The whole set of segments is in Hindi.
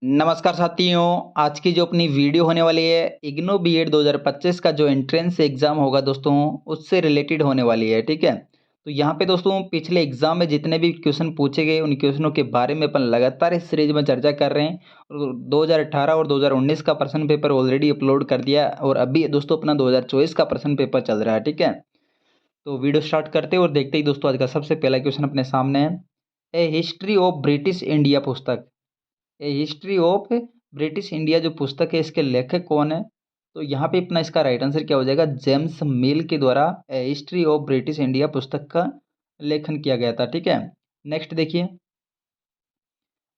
नमस्कार साथियों। आज की जो अपनी वीडियो होने वाली है इग्नू बीएड 2025 का जो एंट्रेंस एग्जाम होगा दोस्तों, उससे रिलेटेड होने वाली है। ठीक है, तो यहाँ पे दोस्तों पिछले एग्जाम में जितने भी क्वेश्चन पूछे गए उन क्वेश्चनों के बारे में अपन लगातार इस सीरीज में चर्चा कर रहे हैं। और 2018 और 2019 का प्रश्न पेपर ऑलरेडी अपलोड कर दिया और अभी दोस्तों अपना 2024 का प्रश्न पेपर चल रहा है। ठीक है, तो वीडियो स्टार्ट करते हैं और देखते ही दोस्तों आज का सबसे पहला क्वेश्चन अपने सामने है। ए हिस्ट्री ऑफ ब्रिटिश इंडिया पुस्तक, ए हिस्ट्री ऑफ ब्रिटिश इंडिया जो पुस्तक है इसके लेखक कौन है? तो यहाँ पे अपना इसका राइट आंसर क्या हो जाएगा? जेम्स मिल के द्वारा ए हिस्ट्री ऑफ ब्रिटिश इंडिया पुस्तक का लेखन किया गया था। ठीक है, नेक्स्ट देखिए,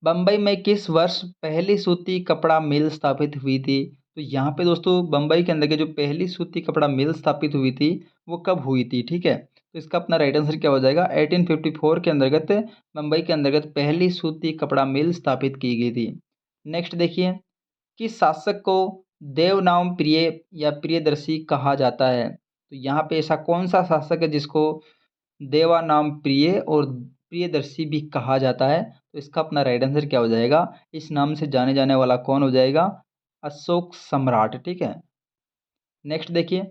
बम्बई में किस वर्ष पहली सूती कपड़ा मिल स्थापित हुई थी? तो यहाँ पे दोस्तों बम्बई के अंदर के जो पहली सूती कपड़ा मिल स्थापित हुई थी वो कब हुई थी? ठीक है, तो इसका अपना राइट आंसर क्या हो जाएगा? 1854 के अंतर्गत बम्बई के अंतर्गत पहली सूती कपड़ा मिल स्थापित की गई थी। नेक्स्ट देखिए, किस शासक को देवनाम प्रिय या प्रियदर्शी कहा जाता है? तो यहाँ पे ऐसा कौन सा शासक है जिसको देवानाम प्रिय और प्रियदर्शी भी कहा जाता है? तो इसका अपना राइट आंसर क्या हो जाएगा? इस नाम से जाने जाने वाला कौन हो जाएगा? अशोक सम्राट। ठीक है, नेक्स्ट देखिए,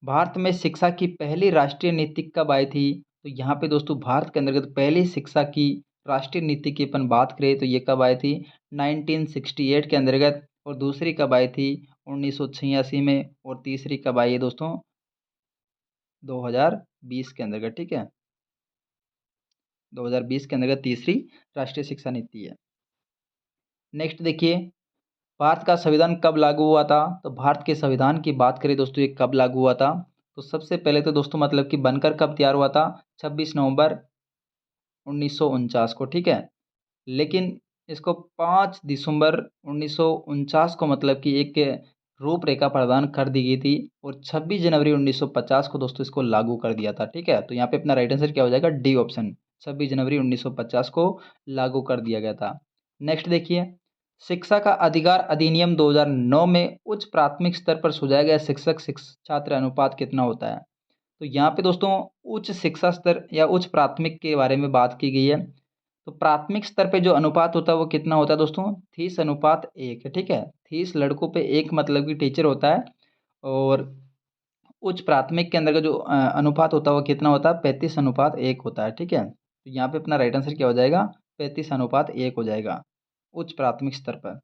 भारत में शिक्षा की पहली राष्ट्रीय नीति कब आई थी? तो यहाँ पे दोस्तों भारत के अंतर्गत पहली शिक्षा की राष्ट्रीय नीति की अपन बात करें तो ये कब आई थी? 1968 के अंतर्गत। और दूसरी कब आई थी? 1986 में। और तीसरी कब आई है दोस्तों? 2020 के अंतर्गत। ठीक है, 2020 के अंतर्गत तीसरी राष्ट्रीय शिक्षा नीति है। नेक्स्ट देखिए, भारत का संविधान कब लागू हुआ था? तो भारत के संविधान की बात करें दोस्तों ये कब लागू हुआ था? तो सबसे पहले तो दोस्तों मतलब कि बनकर कब तैयार हुआ था? 26 नवंबर 1949 को। ठीक है, लेकिन इसको 5 दिसंबर 1949 को मतलब कि एक रूपरेखा प्रदान कर दी गई थी और 26 जनवरी 1950 को दोस्तों इसको लागू कर दिया था। ठीक है, तो यहाँ पे अपना राइट आंसर क्या हो जाएगा? डी ऑप्शन, 26 जनवरी 1950 को लागू कर दिया गया था। नेक्स्ट देखिए, शिक्षा का अधिकार अधिनियम 2009 में उच्च प्राथमिक स्तर पर सुझाया गया शिक्षक छात्र अनुपात कितना होता है? तो यहाँ पे दोस्तों उच्च शिक्षा स्तर या उच्च प्राथमिक के बारे में बात की गई है। तो प्राथमिक स्तर पे जो अनुपात होता है वो कितना होता है दोस्तों? 30:1 है। ठीक है, 30 लड़कों पे एक मतलब कि टीचर होता है। और उच्च प्राथमिक के अंदर का जो अनुपात होता है वो कितना होता है? 35:1 होता है। ठीक है, तो यहाँ पे अपना राइट आंसर क्या हो जाएगा? 35:1 हो जाएगा उच्च प्राथमिक स्तर पर।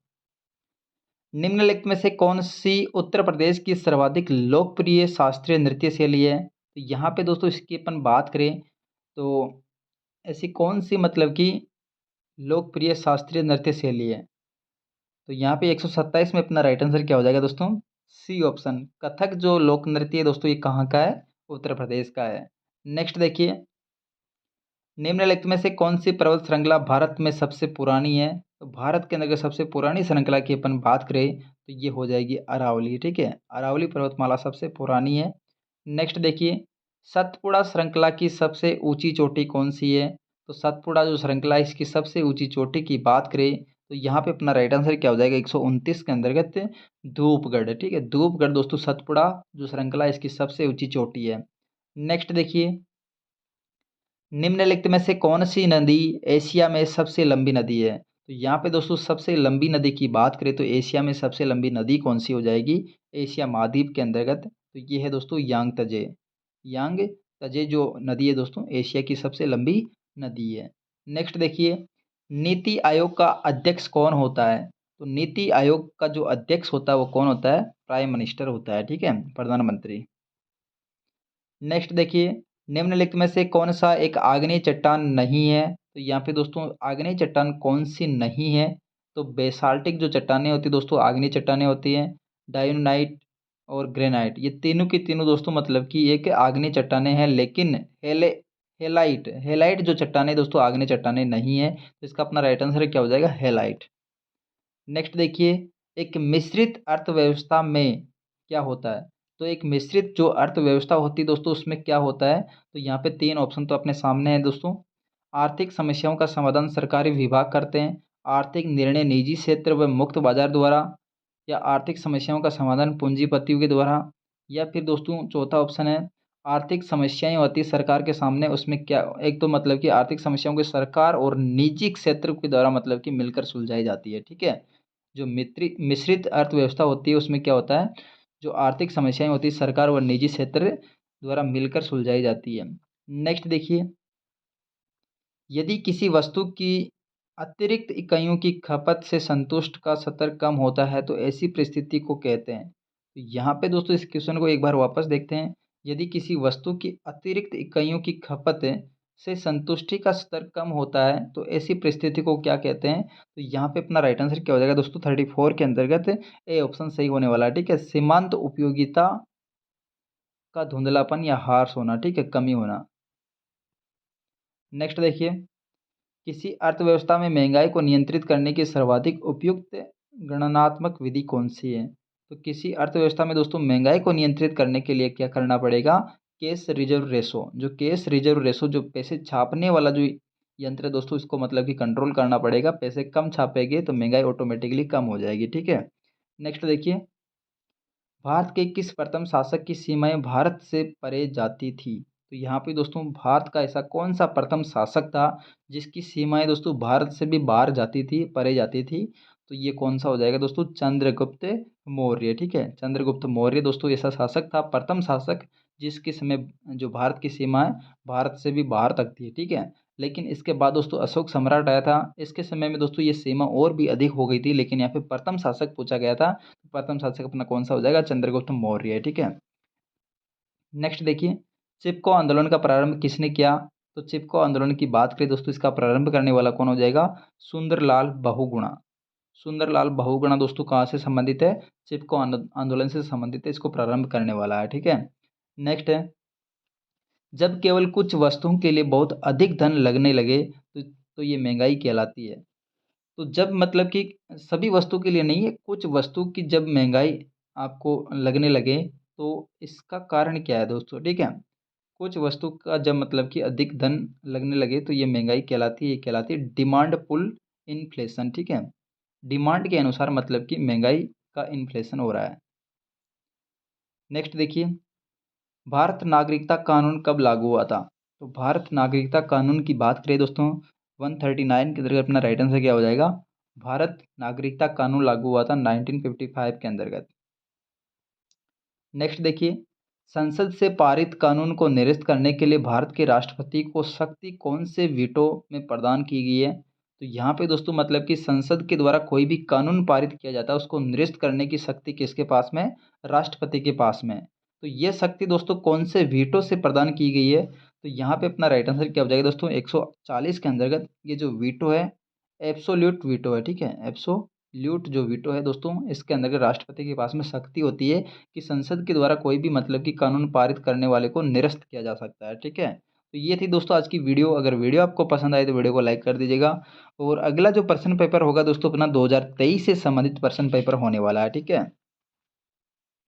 निम्नलिखित में से कौन सी उत्तर प्रदेश की सर्वाधिक लोकप्रिय शास्त्रीय नृत्य शैली है? तो यहाँ पे दोस्तों इसकी अपन बात करें तो ऐसी कौन सी मतलब कि लोकप्रिय शास्त्रीय नृत्य शैली है? तो यहाँ पे 127 में अपना राइट आंसर क्या हो जाएगा दोस्तों? सी ऑप्शन, कथक जो लोक नृत्य है दोस्तों ये कहाँ का है? उत्तर प्रदेश का है। नेक्स्ट देखिए, निम्नलिखित में से कौन सी पर्वत श्रृंखला भारत में सबसे पुरानी है? तो भारत के अंदर सबसे पुरानी श्रृंखला की अपन बात करें तो ये हो जाएगी अरावली। ठीक है, अरावली पर्वतमाला सबसे पुरानी है। नेक्स्ट देखिए, सतपुड़ा श्रृंखला की सबसे ऊंची चोटी कौन सी है? तो सतपुड़ा जो श्रृंखला है इसकी सबसे ऊंची चोटी की बात करें तो यहाँ पे अपना राइट आंसर क्या हो जाएगा? 129 के अंतर्गत धूपगढ़। ठीक है, धूपगढ़ दोस्तों सतपुड़ा जो श्रृंखला है इसकी सबसे ऊंची चोटी है। नेक्स्ट देखिए, निम्नलिखित में से कौन सी नदी एशिया में सबसे लंबी नदी है? तो यहाँ पे दोस्तों सबसे लंबी नदी की बात करें तो एशिया में सबसे लंबी नदी कौन सी हो जाएगी? एशिया महाद्वीप के अंतर्गत तो ये है दोस्तों यांग तजे। यांग तजे जो नदी है दोस्तों एशिया की सबसे लंबी नदी है। नेक्स्ट देखिए, नीति आयोग का अध्यक्ष कौन होता है? तो नीति आयोग का जो अध्यक्ष होता है वो कौन होता है? प्राइम मिनिस्टर होता है। ठीक है, प्रधानमंत्री। नेक्स्ट देखिए, निम्नलिखित में से कौन सा एक आग्नेय चट्टान नहीं है? तो यहाँ पे दोस्तों आग्नेय चट्टान कौन सी नहीं है? तो बेसाल्टिक जो चट्टानें होती है दोस्तों आग्नेय चट्टानें होती हैं। डायोनाइट और ग्रेनाइट ये तीनों की तीनों दोस्तों मतलब कि एक आग्नेय चट्टानें हैं, लेकिन हेलाइट हेलाइट जो चट्टानें दोस्तों आग्नेय चट्टानें नहीं है। तो इसका अपना राइट आंसर क्या हो जाएगा? हेलाइट। नेक्स्ट देखिए, एक मिश्रित अर्थव्यवस्था में क्या होता है? तो एक मिश्रित जो अर्थव्यवस्था होती है दोस्तों उसमें क्या होता है? तो यहाँ पे 3 ऑप्शन तो अपने सामने हैं दोस्तों। आर्थिक समस्याओं का समाधान सरकारी विभाग करते हैं, आर्थिक निर्णय निजी क्षेत्र व मुक्त बाजार द्वारा, या आर्थिक समस्याओं का समाधान पूंजीपतियों के द्वारा, या फिर दोस्तों चौथा ऑप्शन है आर्थिक समस्याएं होती है सरकार के सामने, उसमें क्या, एक तो मतलब कि आर्थिक समस्याओं की सरकार और निजी क्षेत्र के द्वारा मतलब कि मिलकर सुलझाई जाती है, ठीक है। जो मिश्रित अर्थव्यवस्था होती है उसमें क्या होता है, जो आर्थिक समस्याएं होती है सरकार और निजी क्षेत्र द्वारा मिलकर सुलझाई जाती है। नेक्स्ट देखिए, यदि किसी वस्तु की अतिरिक्त इकाइयों की खपत से संतुष्ट का स्तर कम होता है तो ऐसी परिस्थिति को कहते हैं। तो यहाँ पे दोस्तों इस क्वेश्चन को एक बार वापस देखते हैं। यदि किसी वस्तु की अतिरिक्त इकाइयों की खपत से संतुष्टि का स्तर कम होता है तो ऐसी परिस्थिति को क्या कहते हैं। तो यहाँ पे अपना राइट आंसर क्या हो जाएगा दोस्तों, 34 के अंतर्गत ए ऑप्शन सही होने वाला है, ठीक है। सीमांत उपयोगिता का धुंधलापन या हार्स होना, ठीक है, कमी होना। नेक्स्ट देखिए, किसी अर्थव्यवस्था में महंगाई को नियंत्रित करने की सर्वाधिक उपयुक्त गणनात्मक विधि कौन सी है। तो किसी अर्थव्यवस्था में दोस्तों महंगाई को नियंत्रित करने के लिए क्या करना पड़ेगा, कैश रिजर्व रेशो, जो कैश रिजर्व रेशो जो पैसे छापने वाला जो यंत्र है दोस्तों, इसको मतलब कि कंट्रोल करना पड़ेगा। पैसे कम छापेंगे तो महंगाई ऑटोमेटिकली कम हो जाएगी, ठीक है। नेक्स्ट देखिए, भारत के किस प्रथम शासक की सीमाएं भारत से परे जाती थी। तो यहाँ पे दोस्तों भारत का ऐसा कौन सा प्रथम शासक था जिसकी सीमाएं दोस्तों भारत से भी बाहर जाती थी, परे जाती थी। तो ये कौन सा हो जाएगा दोस्तों, चंद्रगुप्त मौर्य, ठीक है। चंद्रगुप्त मौर्य दोस्तों ऐसा शासक था, प्रथम शासक जिसके समय जो भारत की सीमाएं भारत से भी बाहर तक थी, ठीक है। लेकिन इसके बाद दोस्तों अशोक सम्राट आया था, इसके समय में दोस्तों ये सीमा और भी अधिक हो गई थी, लेकिन यहाँ पे प्रथम शासक पूछा गया था। प्रथम शासक अपना कौन सा हो जाएगा, चंद्रगुप्त मौर्य, ठीक है। नेक्स्ट देखिए, चिपको आंदोलन का प्रारंभ किसने किया। तो चिपको आंदोलन की बात करें दोस्तों, इसका प्रारंभ करने वाला कौन हो जाएगा, सुंदरलाल बहुगुणा। सुंदरलाल बहुगुणा दोस्तों कहाँ से संबंधित है, चिपको आंदोलन से संबंधित है, इसको प्रारंभ करने वाला है, ठीक है। नेक्स्ट है, जब केवल कुछ वस्तुओं के लिए बहुत अधिक धन लगने लगे तो ये महंगाई कहलाती है। तो जब मतलब कि सभी वस्तु के लिए नहीं है, कुछ वस्तु की जब महंगाई आपको लगने लगे तो इसका कारण क्या है दोस्तों, ठीक है। कुछ वस्तु का जब मतलब कि अधिक धन लगने लगे तो ये महंगाई कहलाती है, ये कहलाती है डिमांड पुल इन्फ्लेशन, ठीक है। डिमांड के अनुसार मतलब कि महंगाई का इन्फ्लेशन हो रहा है। नेक्स्ट देखिए, भारत नागरिकता कानून कब लागू हुआ था। तो भारत नागरिकता कानून की बात करें दोस्तों, 139 के अंतर्गत अपना राइट आंसर क्या हो जाएगा, भारत नागरिकता कानून लागू हुआ था 1955 के अंतर्गत। नेक्स्ट देखिए, संसद से पारित कानून को निरस्त करने के लिए भारत के राष्ट्रपति को शक्ति कौन से वीटो में प्रदान की गई है। तो यहाँ पे दोस्तों मतलब कि संसद के द्वारा कोई भी कानून पारित किया जाता है उसको निरस्त करने की शक्ति किसके पास में, राष्ट्रपति के पास में। तो ये शक्ति दोस्तों कौन से वीटो से प्रदान की गई है। तो यहाँ पे अपना राइट आंसर क्या हो जाएगा दोस्तों, 140 के अंतर्गत ये जो वीटो है एब्सोल्यूट वीटो है, ठीक है। एब्सोल्यूट जो वीटो है दोस्तों, इसके अंदर राष्ट्रपति के पास में शक्ति होती है कि संसद के द्वारा कोई भी मतलब कि कानून पारित करने वाले को निरस्त किया जा सकता है, ठीक है। तो ये थी दोस्तों आज की वीडियो। अगर वीडियो आपको पसंद आए तो वीडियो को लाइक कर दीजिएगा। और अगला जो प्रश्न पेपर होगा दोस्तों अपना 2023 से संबंधित प्रश्न पेपर होने वाला है, ठीक है।